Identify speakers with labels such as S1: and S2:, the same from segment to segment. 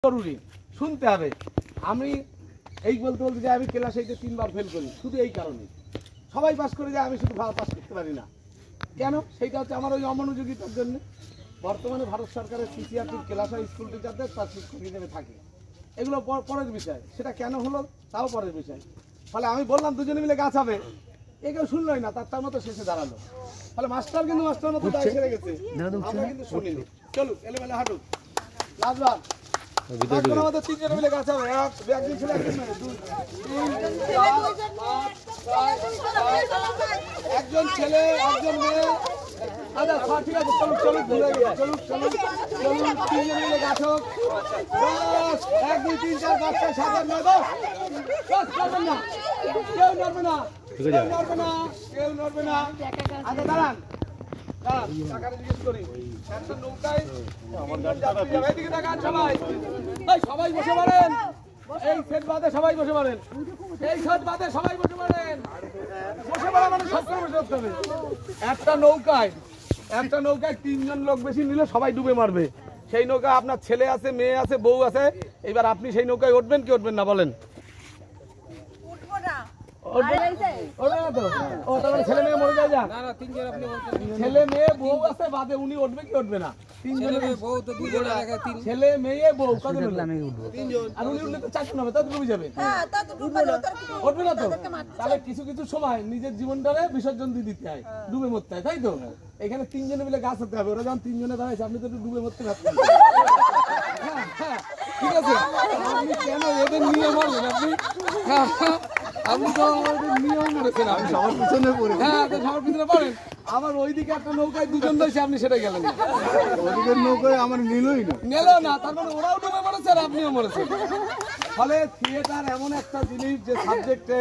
S1: জরুরি শুনতে হবে। আমি এই বলতে বলতে যে আমি ক্লাস 8-এ 3 বার ফেল করি, শুধু এই কারণে সবাই পাস করে যায়, আমি শুধু পাস করতে পারি না কেন? সেইটা হচ্ছে আমার ওই অমনোযোগিতার জন্য। বর্তমানে ভারত সরকারের সিসিআরটির ক্লাস আর স্কুল টিচারদের তার শিক্ষক হিসেবে থাকে, এগুলো পরের বিষয়, সেটা কেন হলো তাও পরের বিষয়। ফলে আমি বললাম দুজনে মিলে গাছ হবে, এ কেউ শুনলই না, তার মতো শেষে দাঁড়ালো। ফলে মাস্টার কিন্তু মাস্টার মতো দায় ছেড়ে গেছে, আমরা কিন্তু শুনিনি। চলুক এলোমেলো হাঁটুক লাজবাব আমাদের তিনজনে মিলে গাছ হবে। একজন ছেলে একজন মেয়ে, 2 3 4 5 6 একজন ছেলে একজন মেয়ে। আচ্ছা ঠিক আছে, চলুক চলুক চলুক চলুক চলুক তিনজনে মিলে গাছ হোক। 10 1 2 3 4 5 6 7 8 9 10 করবেন না, কেউ নড়বে না, কেউ নড়বে না, কেউ নড়বে না। আচ্ছা দাঁড়ান দাঁড়ান, টাকাটা জিজ্ঞেস করি। একটা নৌকায় এদিকে তাকান সবাই, সবাই বসে পড়েন। এই সেট বাদে সবাই বসে পড়েন, এই সেট বাদে সবাই বসে পড়েন। বসে পড়া মানে সব করে বসে পড়তে হবে। একটা নৌকায় 3 জন লোক বেশি নিলে সবাই ডুবে মারবে। সেই নৌকায় আপনার ছেলে আছে, মেয়ে আছে, বউ আছে। এইবার আপনি সেই নৌকায় উঠবেন কি উঠবেন না বলেন? ছেলে মেয়ে মরে যায়, ছেলে মেয়ে বউ আছে বাদে উনি উঠবে কি উঠবে না? ছেলে মেয়ে বউ কত আর উনি উঠলে তো 4 জন হবে, তত ডুবে যাবে, উঠবে না তো। তাহলে কিছু কিছু সময় নিজের জীবনটারে বিসর্জন দিয়ে দিতে হয়, ডুবে মরতে হয়, তাই তো? এখানে 3 জনে মিলে গাছ হতে হবে। ওরা যখন 3 জনে দাঁড়াইছে, আপনি তো ডুবে মরতে পারছেন। ঠিক আছে, আপনি কেন এদের নিয়ে মারলেন? আপনি তো আমাদের নিয়ম করেছেন, আপনি সবার পিছনে পড়ে। হ্যাঁ, সবার পিছনে পড়েন। আবার ওইদিকে একটা নৌকায় 2 জন রয়েছে, আপনি সেটা গেলেন। ওইদিকের নৌকায় আমার নিলই না, তার মানে ওরাও ডুবে মরেছে আর আপনিও মরেছেন। ফলে থিয়েটার এমন একটা জিনিস যে সাবজেক্টে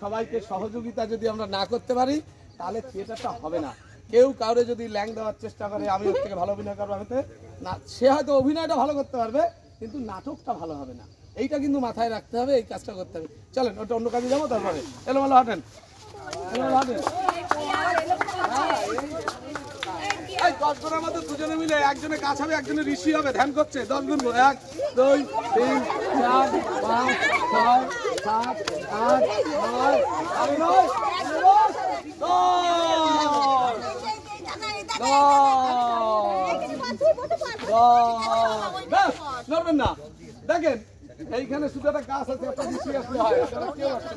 S1: সবাইকে সহযোগিতা যদি আমরা না করতে পারি, তাহলে থিয়েটারটা হবে না। কেউ কাউরে যদি ল্যাং দেওয়ার চেষ্টা করে, আমি ওর থেকে ভালো অভিনয় করবো, না, সে হয়তো অভিনয়টা ভালো করতে পারবে কিন্তু নাটকটা ভালো হবে না। এইটা কিন্তু মাথায় রাখতে হবে, এই কাজটা করতে হবে। চলেন ওটা অন্য কাজে যাবো, তারপরে এলোমেলো হাঁটেন, এলোমেলো হাঁটেন। 10 জনের মধ্যে 2 জনে মিলে একজনে গাছ হবে, একজনে ঋষি হবে, ধ্যান করছে। 10 গুণ 1 2 3 4 5 6 7 8 9 নড়বেন না। দেখেন এইখানে শুধু একটা গাছ আছে, একটা ঋষি আসলে হয়, কেউ আসছে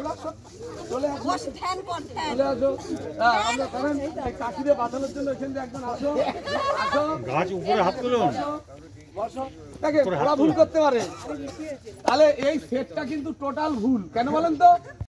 S1: না। চলে আসো। আমরা করেন কাঠিরে বাঁধানোর জন্য এখান থেকে একজন আসো, গাছ উপরে হাত তুলুন, বসো। দেখেন ওরা ভুল করতে পারে, তাহলে এই সেটটা কিন্তু টোটাল ভুল। কেন বলেন তো?